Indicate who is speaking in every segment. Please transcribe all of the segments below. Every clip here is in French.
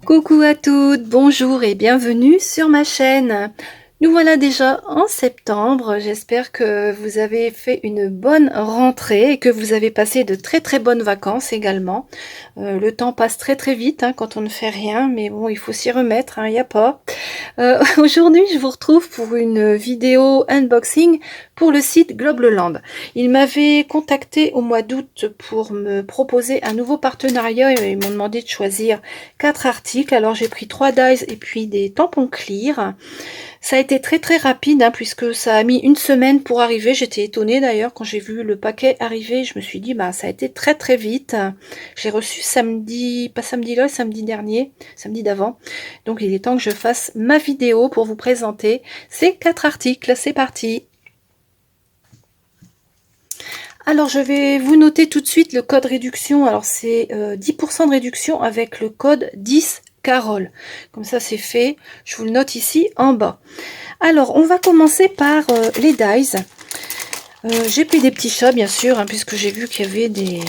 Speaker 1: Coucou à toutes, bonjour et bienvenue sur ma chaîne. Nous voilà déjà en septembre, j'espère que vous avez fait une bonne rentrée et que vous avez passé de très bonnes vacances également. Le temps passe très vite quand on ne fait rien, mais bon, il faut s'y remettre, il n'y a pas. Aujourd'hui, je vous retrouve pour une vidéo unboxing pour le site Globleland. Ils m'avaient contacté au mois d'août pour me proposer un nouveau partenariat et ils m'ont demandé de choisir 4 articles. Alors j'ai pris 3 dies et puis des tampons clear. Ça a été très rapide puisque ça a mis une semaine pour arriver. J'étais étonnée d'ailleurs quand j'ai vu le paquet arriver. Je me suis dit, bah ça a été très vite. J'ai reçu samedi, pas samedi là, samedi dernier, samedi d'avant. Donc il est temps que je fasse ma vidéo pour vous présenter ces 4 articles. C'est parti. Alors je vais vous noter tout de suite le code réduction. Alors c'est 10% de réduction avec le code 10 Carole. Comme ça c'est fait. Je vous le note ici en bas. Alors, on va commencer par les dies. J'ai pris des petits chats, bien sûr, puisque j'ai vu qu'il y avait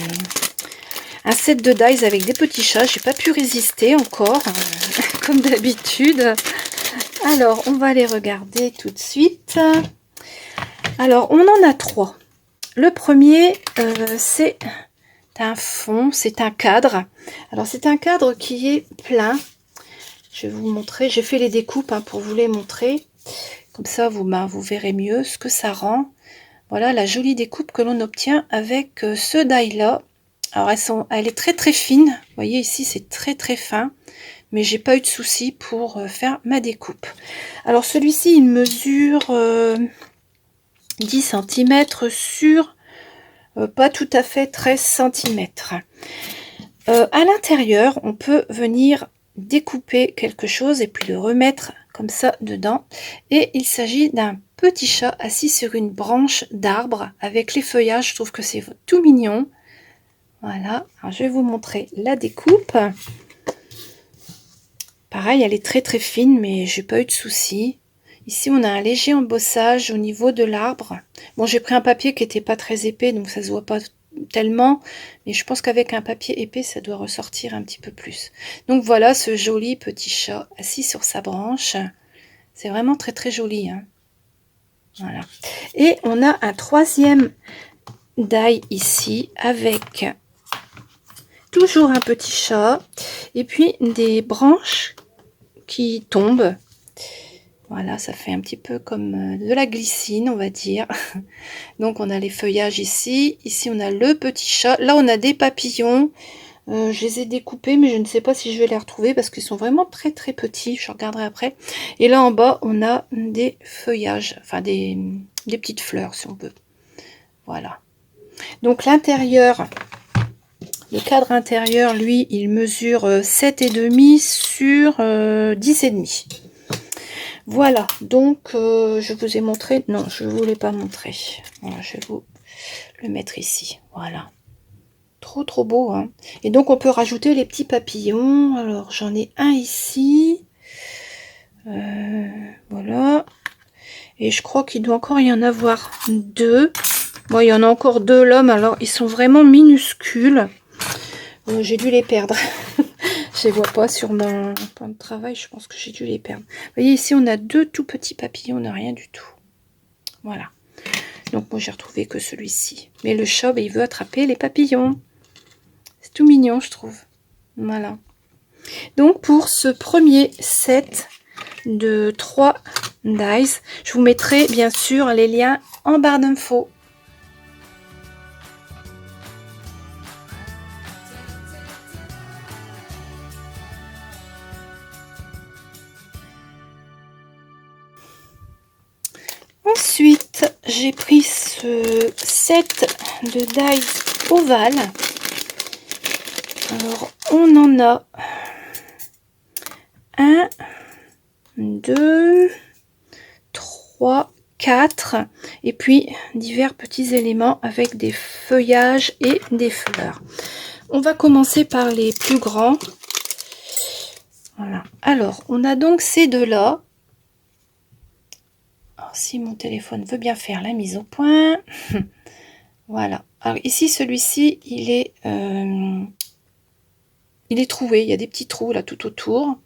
Speaker 1: un set de dies avec des petits chats. J'ai pas pu résister encore, comme d'habitude. Alors, on va les regarder tout de suite. Alors, on en a 3. Le premier, c'est un fond, c'est un cadre. Alors, c'est un cadre qui est plein. Je vais vous montrer. J'ai fait les découpes pour vous les montrer. Comme ça, vous verrez mieux ce que ça rend. Voilà la jolie découpe que l'on obtient avec ce die là. Alors elle est très fine. Vous voyez ici c'est très fin. Mais j'ai pas eu de souci pour faire ma découpe. Alors celui-ci il mesure 10 cm sur pas tout à fait 13 cm. À l'intérieur on peut venir découper quelque chose et puis le remettre comme ça dedans, et il s'agit d'un petit chat assis sur une branche d'arbre avec les feuillages. Je trouve que c'est tout mignon. Voilà, alors je vais vous montrer la découpe. Pareil, elle est très fine, mais j'ai pas eu de souci. Ici on a un léger embossage au niveau de l'arbre. Bon, j'ai pris un papier qui était pas très épais, donc ça se voit pas tellement, mais je pense qu'avec un papier épais ça doit ressortir un petit peu plus. Donc voilà ce joli petit chat assis sur sa branche. C'est vraiment très joli. Voilà. Et on a un troisième die ici avec toujours un petit chat et puis des branches qui tombent. Voilà, ça fait un petit peu comme de la glycine, on va dire. Donc on a les feuillages ici. Ici on a le petit chat. Là on a des papillons. Je les ai découpés, mais je ne sais pas si je vais les retrouver parce qu'ils sont vraiment très petits. Je regarderai après. Et là en bas on a des feuillages, enfin des petites fleurs si on veut. Voilà. Donc l'intérieur, le cadre intérieur, lui, il mesure 7,5 sur 10,5. Voilà, donc je vous ai montré, non, je ne vous l'ai pas montré. Voilà, je vais vous le mettre ici. Voilà. Trop beau. Et donc on peut rajouter les petits papillons. Alors j'en ai un ici. Voilà. Et je crois qu'il doit encore y en avoir 2. Bon, il y en a encore 2 là, mais alors ils sont vraiment minuscules. J'ai dû les perdre. Je les vois pas sur mon plan de travail. Je pense que j'ai dû les perdre. Vous voyez ici, on a 2 tout petits papillons. On n'a rien du tout. Voilà. Donc moi, j'ai retrouvé que celui-ci. Mais le chat, il veut attraper les papillons. C'est tout mignon, je trouve. Voilà. Donc pour ce premier set de 3 dies, je vous mettrai bien sûr les liens en barre d'infos. Ensuite, j'ai pris ce set de dies ovales. Alors, on en a 1, 2, 3, 4, et puis divers petits éléments avec des feuillages et des fleurs. On va commencer par les plus grands. Voilà. Alors, on a donc ces deux-là. Si mon téléphone veut bien faire la mise au point. Voilà. Alors ici, celui-ci, il est il est troué, il y a des petits trous là tout autour.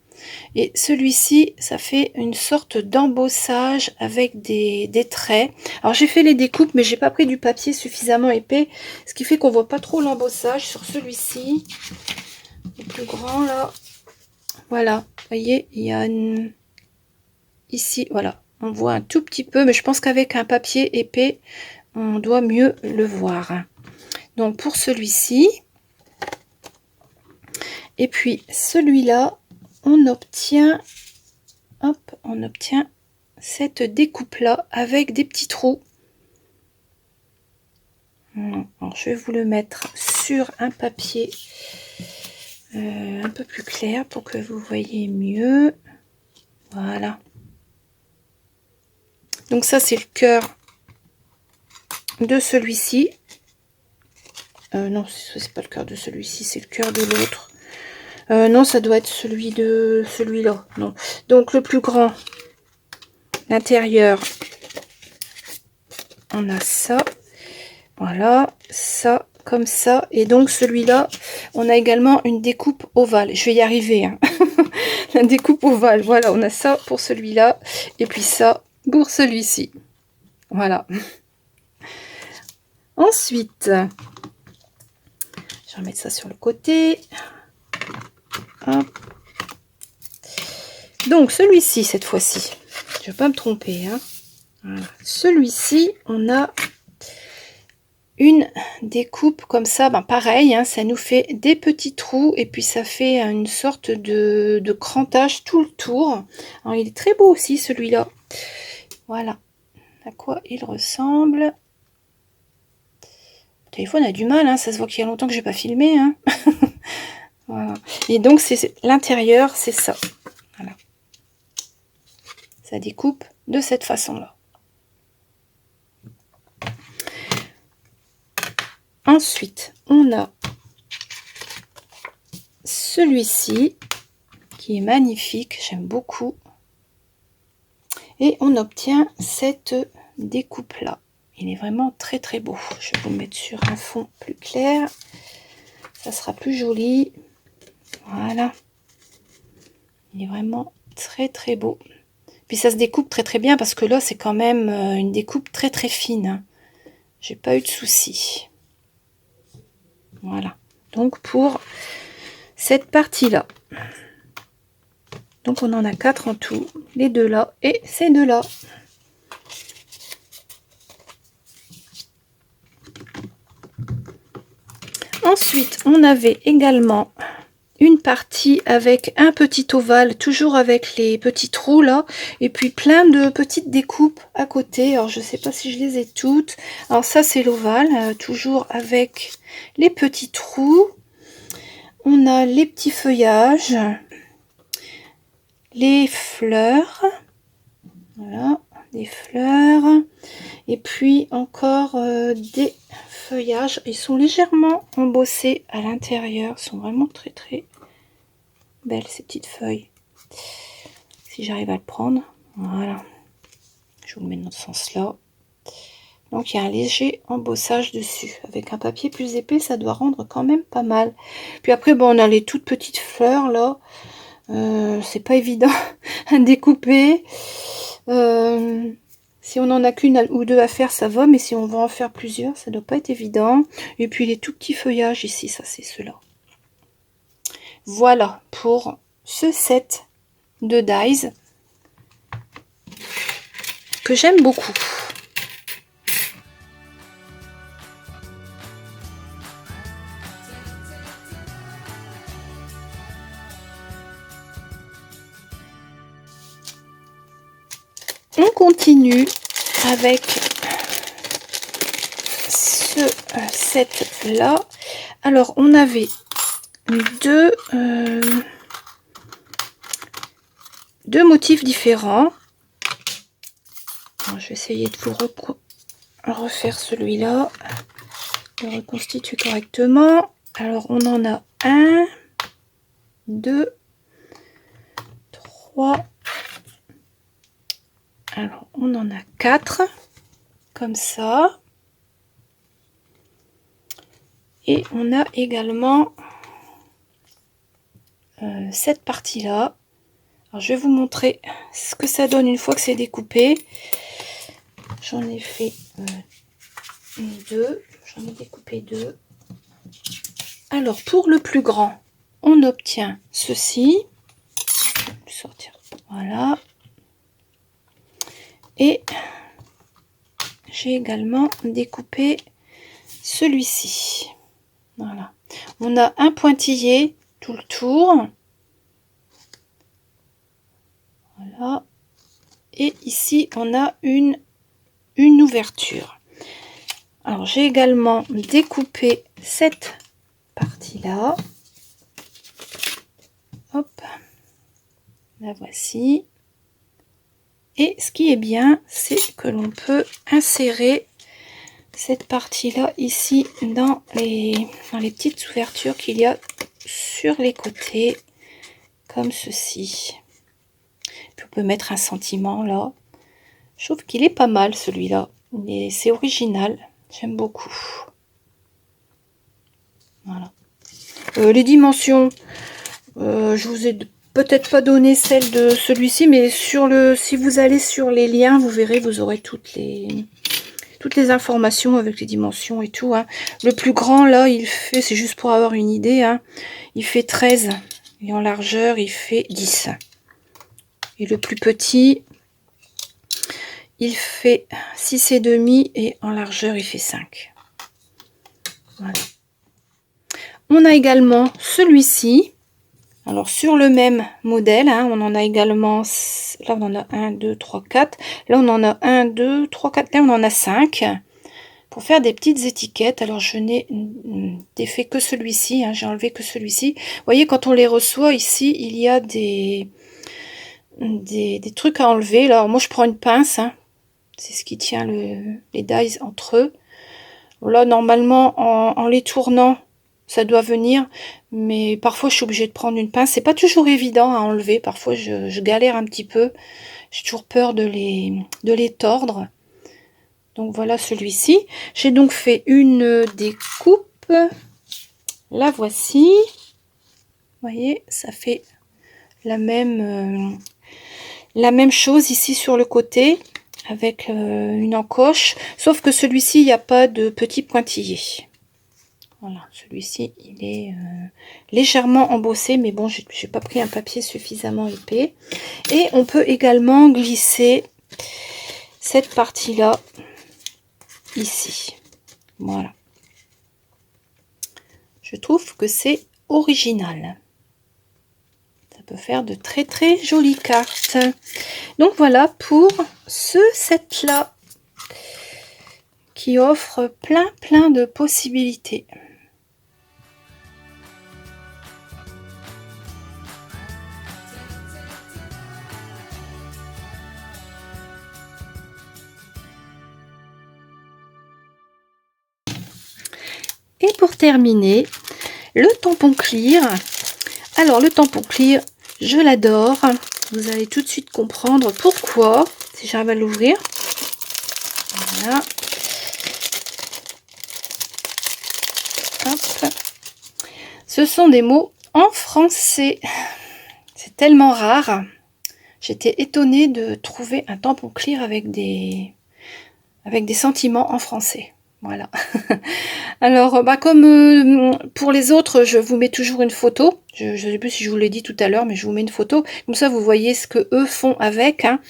Speaker 1: Et celui-ci, ça fait une sorte d'embossage avec des traits. Alors j'ai fait les découpes, mais j'ai pas pris du papier suffisamment épais, ce qui fait qu'on voit pas trop l'embossage sur celui-ci. Le plus grand là, voilà, vous voyez, il y a une... ici, voilà, on voit un tout petit peu, mais je pense qu'avec un papier épais, on doit mieux le voir. Donc pour celui-ci, et puis celui-là, on obtient, hop, on obtient cette découpe là avec des petits trous. Alors, je vais vous le mettre sur un papier un peu plus clair pour que vous voyez mieux. Voilà. Donc ça c'est le cœur de celui-ci. Non, c'est pas le cœur de celui-ci, c'est le cœur de l'autre. Non, ça doit être celui de celui-là. Non. Donc le plus grand, l'intérieur, on a ça. Voilà, ça, comme ça. Et donc celui-là, on a également une découpe ovale. Je vais y arriver. Hein. La découpe ovale. Voilà, on a ça pour celui-là. Et puis ça pour celui-ci. Voilà. Ensuite, je vais remettre ça sur le côté. Hop. Donc celui-ci, cette fois-ci, je ne vais pas me tromper. Hein. Voilà. Celui-ci, on a une découpe comme ça, ben pareil, hein, ça nous fait des petits trous et puis ça fait une sorte de crantage tout le tour. Alors il est très beau aussi celui-là. Voilà à quoi il ressemble. Le téléphone a du mal, hein, ça se voit qu'il y a longtemps que j'ai pas filmé. Hein. Voilà. Et donc c'est l'intérieur, c'est ça. Voilà. Ça découpe de cette façon-là. Ensuite, on a celui-ci qui est magnifique, j'aime beaucoup. Et on obtient cette découpe-là. Il est vraiment très très beau. Je vais vous le mettre sur un fond plus clair. Ça sera plus joli. Voilà. Il est vraiment très très beau. Puis ça se découpe très très bien parce que là, c'est quand même une découpe très très fine. J'ai pas eu de soucis. Voilà. Donc pour cette partie-là. Donc on en a 4 en tout. Les deux là et ces deux là. Ensuite, on avait également une partie avec un petit ovale, toujours avec les petits trous là, et puis plein de petites découpes à côté. Alors je sais pas si je les ai toutes. Alors ça c'est l'ovale, toujours avec les petits trous. On a les petits feuillages, les fleurs, voilà, des fleurs, et puis encore des feuillages. Ils sont légèrement embossés à l'intérieur, sont vraiment très très belles ces petites feuilles. Si j'arrive à le prendre, voilà, je vous le mets dans ce sens là. Donc il y a un léger embossage dessus. Avec un papier plus épais, ça doit rendre quand même pas mal. Puis après, bon, on a les toutes petites fleurs là. C'est pas évident à découper. Si on en a qu'une ou deux à faire, ça va. Mais si on va en faire plusieurs, ça doit pas être évident. Et puis les tout petits feuillages ici, ça c'est ceux-là. Voilà pour ce set de dies que j'aime beaucoup. On continue avec ce set là. Alors on avait deux motifs différents. Alors, je vais essayer de vous refaire celui-là, le reconstituer correctement. Alors on en a 1, 2, 3. Alors on en a 4 comme ça. Et on a également cette partie-là. Alors, je vais vous montrer ce que ça donne une fois que c'est découpé. J'en ai fait deux. J'en ai découpé deux. Alors, pour le plus grand, on obtient ceci. Je vais le sortir. Voilà. Et j'ai également découpé celui-ci. Voilà. On a un pointillé tout le tour. Voilà. Et ici, on a une ouverture. Alors, j'ai également découpé cette partie-là. Hop. La voici. Et ce qui est bien, c'est que l'on peut insérer cette partie-là ici dans les petites ouvertures qu'il y a sur les côtés, comme ceci. Puis on peut mettre un sentiment là. Je trouve qu'il est pas mal celui-là. C'est original. J'aime beaucoup. Voilà. Les dimensions, je vous ai peut-être pas donné celle de celui-ci, mais si vous allez sur les liens, vous verrez, vous aurez toutes les informations avec les dimensions et tout. Hein. Le plus grand là, il fait, c'est juste pour avoir une idée, hein, il fait 13 et en largeur, il fait 10. Et le plus petit, il fait 6,5 et en largeur, il fait 5. Voilà. On a également celui-ci. Alors sur le même modèle, hein, on en a également, là on en a 1, 2, 3, 4, là on en a 1, 2, 3, 4, là on en a 5, pour faire des petites étiquettes. Alors je n'ai défait que celui-ci, hein, j'ai enlevé que celui-ci. Vous voyez, quand on les reçoit ici, il y a des trucs à enlever. Alors moi je prends une pince, hein, c'est ce qui tient les dies entre eux. Là normalement en les tournant, ça doit venir, mais parfois je suis obligée de prendre une pince. C'est pas toujours évident à enlever, parfois je galère un petit peu. J'ai toujours peur de les tordre. Donc voilà celui-ci. J'ai donc fait une découpe. La voici. Vous voyez, ça fait la même chose ici sur le côté, avec une encoche. Sauf que celui-ci, il n'y a pas de petit pointillé. Voilà, celui-ci, il est légèrement embossé, mais bon, j'ai pas pris un papier suffisamment épais. Et on peut également glisser cette partie-là ici. Voilà. Je trouve que c'est original. Ça peut faire de très très jolies cartes. Donc voilà pour ce set-là qui offre plein de possibilités. Et pour terminer, le tampon clear. Alors le tampon clear, je l'adore. Vous allez tout de suite comprendre pourquoi, si j'arrive à l'ouvrir. Voilà. Hop. Ce sont des mots en français. C'est tellement rare. J'étais étonnée de trouver un tampon clear avec des sentiments en français. Voilà. Alors, comme pour les autres, je vous mets toujours une photo. Je ne sais plus si je vous l'ai dit tout à l'heure, mais je vous mets une photo. Comme ça, vous voyez ce que eux font avec. Hein.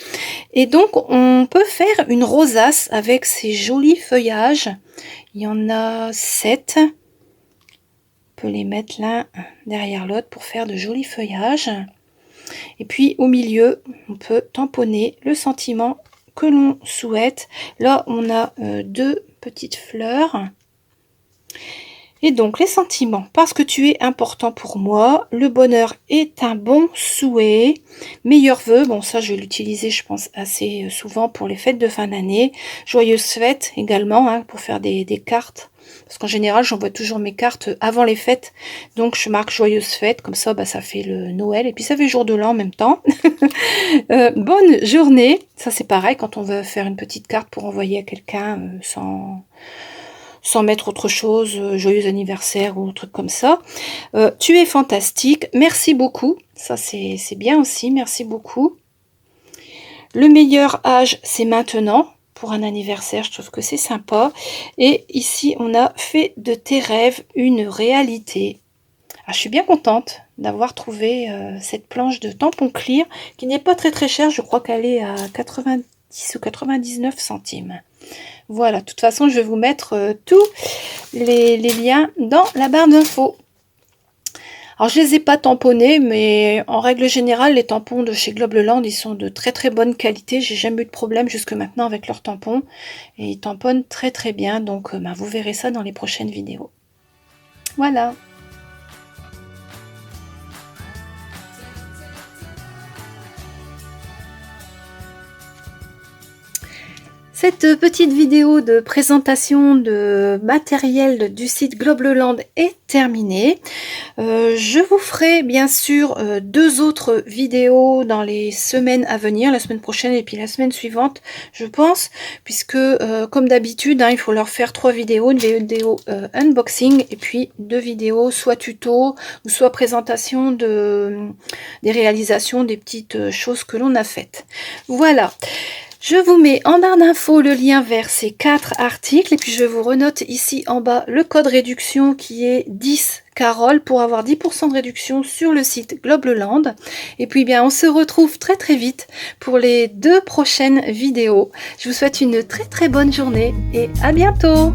Speaker 1: Et donc, on peut faire une rosace avec ces jolis feuillages. Il y en a 7. On peut les mettre l'un derrière l'autre pour faire de jolis feuillages. Et puis, au milieu, on peut tamponner le sentiment que l'on souhaite. Là, on a 2 petites fleurs. Et donc les sentiments, parce que tu es important pour moi, le bonheur est un bon souhait, meilleurs vœux, bon ça je vais l'utiliser je pense assez souvent pour les fêtes de fin d'année, joyeuses fêtes également, hein, pour faire des cartes, parce qu'en général j'envoie toujours mes cartes avant les fêtes, donc je marque joyeuses fêtes, comme ça bah, ça fait le Noël, et puis ça fait jour de l'an en même temps. Bonne journée, ça c'est pareil quand on veut faire une petite carte pour envoyer à quelqu'un sans mettre autre chose, joyeux anniversaire ou un truc comme ça. Tu es fantastique, merci beaucoup. Ça c'est bien aussi, merci beaucoup. Le meilleur âge, c'est maintenant. Pour un anniversaire, je trouve que c'est sympa. Et ici, on a fait de tes rêves une réalité. Ah, je suis bien contente d'avoir trouvé cette planche de tampon clear qui n'est pas très chère. Je crois qu'elle est à 90 ou 99 centimes. Voilà, de toute façon, je vais vous mettre tous les liens dans la barre d'infos. Alors, je les ai pas tamponnés, mais en règle générale, les tampons de chez Globleland, ils sont de très bonne qualité. J'ai jamais eu de problème jusque maintenant avec leurs tampons. Et ils tamponnent très bien, donc vous verrez ça dans les prochaines vidéos. Voilà. Cette petite vidéo de présentation de matériel du site Globleland est terminée. Je vous ferai bien sûr 2 autres vidéos dans les semaines à venir, la semaine prochaine et puis la semaine suivante, je pense, puisque comme d'habitude, il faut leur faire 3 vidéos, une vidéo unboxing et puis 2 vidéos soit tuto ou soit présentation des réalisations, des petites choses que l'on a faites. Voilà. Je vous mets en barre d'infos le lien vers ces 4 articles et puis je vous renote ici en bas le code réduction qui est 10 Carole pour avoir 10% de réduction sur le site Globleland. Et puis bien on se retrouve très vite pour les 2 prochaines vidéos. Je vous souhaite une très bonne journée et à bientôt.